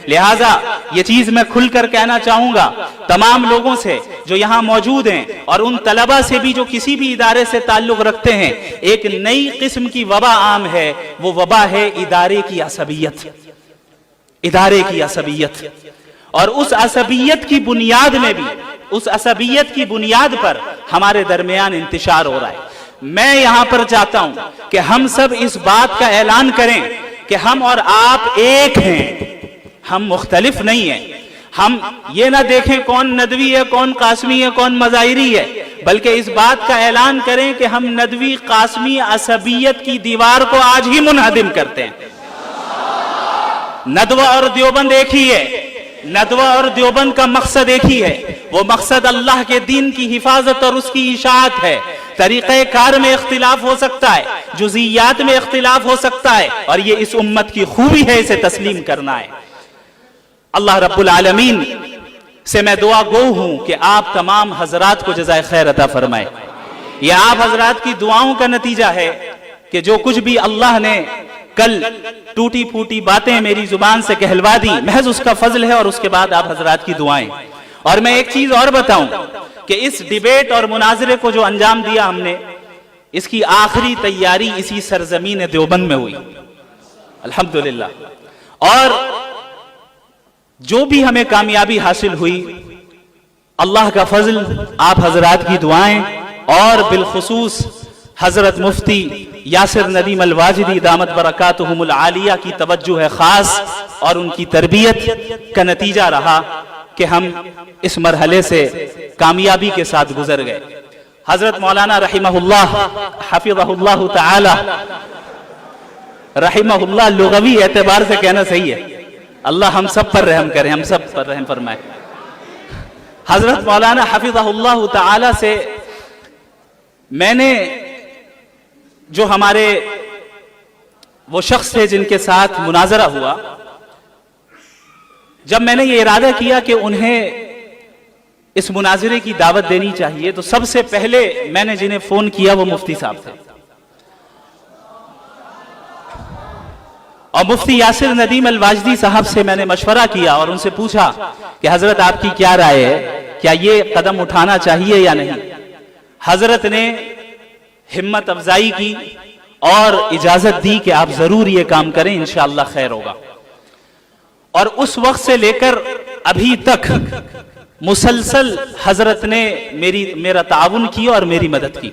لہٰذا یہ چیز میں کھل کر کہنا چاہوں گا تمام لوگوں سے جو یہاں موجود ہیں اور ان طلبہ سے بھی جو کسی بھی ادارے سے تعلق رکھتے ہیں، ایک نئی قسم کی وبا عام ہے، وہ وبا ہے ادارے کی عصبیت، ادارے کی عصبیت۔ اور اس عصبیت کی بنیاد میں بھی، اس عصبیت کی بنیاد پر ہمارے درمیان انتشار ہو رہا ہے۔ میں یہاں پر چاہتا ہوں کہ ہم سب اس بات کا اعلان کریں کہ ہم اور آپ ایک ہیں، ہم مختلف نہیں ہیں۔ ہم یہ نہ دیکھیں کون ندوی ہے، کون قاسمی ہے، کون مظاہری ہے، بلکہ اس بات کا اعلان کریں کہ ہم ندوی قاسمی عصبیت کی دیوار کو آج ہی منہدم کرتے ہیں۔ ندوہ اور دیوبند ایک ہی ہے، ندوہ اور دیوبند کا مقصد ایک ہی ہے، وہ مقصد اللہ کے دین کی حفاظت اور اس کی اشاعت ہے۔ طریقہ کار میں اختلاف ہو سکتا ہے، جزئیات میں اختلاف ہو سکتا ہے، اور یہ اس امت کی خوبی ہے، اسے تسلیم کرنا ہے۔ اللہ رب العالمین سے میں دعا گو ہوں کہ آپ تمام حضرات کو جزائے خیر عطا فرمائے۔ یہ آپ حضرات کی دعاؤں کا نتیجہ ہے کہ جو کچھ بھی اللہ نے کل ٹوٹی پھوٹی باتیں میری زبان سے کہلوا دی، محض اس کا فضل ہے، اور اس کے بعد آپ حضرات کی دعائیں۔ اور میں ایک چیز اور بتاؤں کہ اس ڈیبیٹ اور مناظرے کو جو انجام دیا ہم نے، اس کی آخری تیاری اسی سرزمین دیوبند میں ہوئی الحمدللہ۔ اور جو بھی ہمیں کامیابی حاصل ہوئی، اللہ کا فضل، آپ حضرات کی دعائیں، اور بالخصوص حضرت مفتی یاسر ندیم الواجدی دامت برکاتہم العالیہ کی توجہ ہے خاص اور ان کی تربیت کا نتیجہ رہا کہ ہم اس مرحلے سے کامیابی کے ساتھ گزر گئے۔ حضرت مولانا رحمہ اللہ حفظہ اللہ تعالی، رحمہ اللہ لغوی اعتبار سے کہنا صحیح ہے، اللہ ہم سب پر رحم کرے، ہم سب پر رحم فرمائے۔ حضرت مولانا حفظہ اللہ تعالی سے میں نے، جو ہمارے وہ شخص تھے جن کے ساتھ مناظرہ ہوا، جب میں نے یہ ارادہ کیا کہ انہیں اس مناظرے کی دعوت دینی چاہیے، تو سب سے پہلے میں نے جنہیں فون کیا وہ مفتی صاحب تھے، اور مفتی یاسر ندیم الواجدی صاحب سے میں نے مشورہ کیا اور ان سے پوچھا کہ حضرت آپ کی کیا رائے ہے، کیا یہ قدم اٹھانا چاہیے یا نہیں؟ حضرت نے ہمت افزائی کی اور اجازت دی کہ آپ ضرور یہ کام کریں، انشاءاللہ خیر ہوگا۔ اور اس وقت سے لے کر ابھی تک مسلسل حضرت نے میرا تعاون کیا اور میری مدد کی۔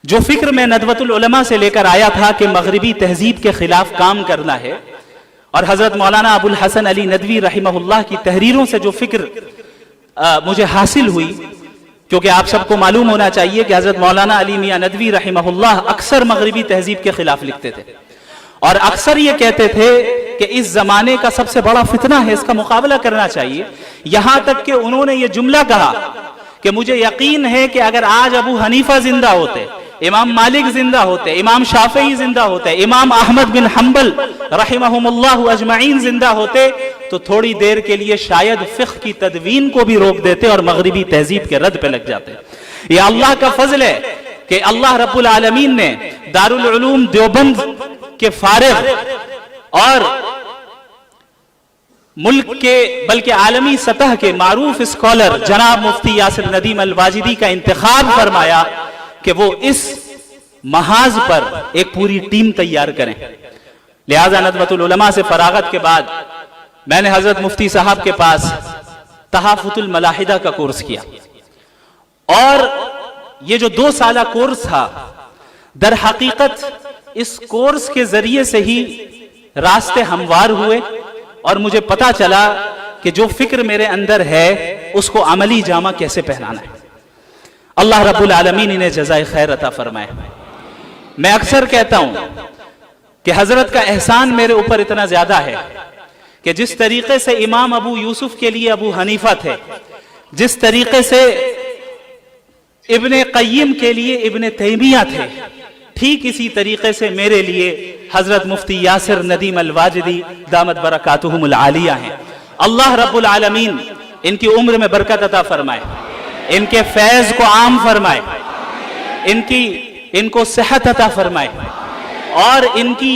جو فکر میں ندوۃ العلماء سے لے کر آیا تھا کہ مغربی تہذیب کے خلاف کام کرنا ہے، اور حضرت مولانا ابو الحسن علی ندوی رحمہ اللہ کی تحریروں سے جو فکر مجھے حاصل ہوئی، کیونکہ آپ سب کو معلوم ہونا چاہیے کہ حضرت مولانا علی میاں ندوی رحمہ اللہ اکثر مغربی تہذیب کے خلاف لکھتے تھے، اور اکثر یہ کہتے تھے کہ اس زمانے کا سب سے بڑا فتنہ ہے، اس کا مقابلہ کرنا چاہیے۔ یہاں تک کہ انہوں نے یہ جملہ کہا کہ مجھے یقین ہے کہ اگر آج ابو حنیفہ زندہ ہوتے، امام مالک زندہ ہوتے، امام شافعی زندہ ہوتے، امام احمد بن حنبل رحمہم اللہ اجمعین زندہ ہوتے، تو تھوڑی دیر کے لیے شاید فقہ کی تدوین کو بھی روک دیتے اور مغربی تہذیب کے رد پہ لگ جاتے۔ یہ اللہ کا فضل ہے کہ اللہ رب العالمین نے دارالعلوم دیوبند کے فارغ اور ملک کے بلکہ عالمی سطح کے معروف اسکالر جناب مفتی یاسر ندیم الواجدی کا انتخاب فرمایا کہ وہ اس محاذ پر ایک پوری ٹیم تیار کریں۔ لہذا ندوۃ العلماء سے فراغت کے بعد میں نے حضرت مفتی صاحب کے پاس تحافظ الملاحدہ کا کورس کیا، اور یہ جو 2 سالہ کورس تھا، در حقیقت اس کورس کے ذریعے سے ہی راستے ہموار ہوئے، اور مجھے پتا چلا کہ جو فکر میرے اندر ہے اس کو عملی جامہ کیسے پہنانا ہے۔ اللہ رب العالمین انہیں جزائے خیر عطا فرمائے۔ میں اکثر کہتا ہوں کہ حضرت کا احسان میرے اوپر اتنا زیادہ ہے کہ جس طریقے سے امام ابو یوسف کے لیے ابو حنیفہ تھے، جس طریقے سے ابن قیم کے لیے ابن تیمیہ تھے، ٹھیک اسی طریقے سے میرے لیے حضرت مفتی یاسر ندیم الواجدی دامت برکاتہم العالیہ ہیں۔ اللہ رب العالمین ان کی عمر میں برکت عطا فرمائے، ان کے فیض کو عام فرمائے، ان کو صحت عطا فرمائے، اور ان کی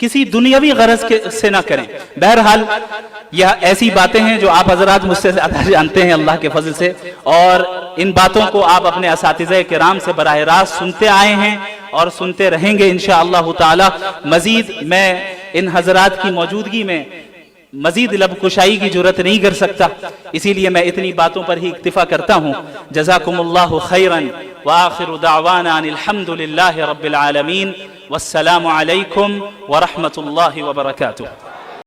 کسی دنیاوی غرض سے نہ کریں. بہرحال یہ ایسی باتیں ہیں جو آپ حضرات مجھ سے زیادہ جانتے ہیں اللہ کے فضل سے، اور ان باتوں کو آپ اپنے اساتذہ کرام سے براہ راست سنتے آئے ہیں اور سنتے رہیں گے انشاءاللہ تعالی. مزید میں ان حضرات کی موجودگی میں مزید لب کشائی کی جرت نہیں کر سکتا، اسی لیے میں اتنی باتوں پر ہی اکتفا کرتا ہوں. جزاکم اللہ خیرا وآخر دعوانا ان الحمد للہ رب العالمین، والسلام علیکم ورحمۃ اللہ وبرکاتہ.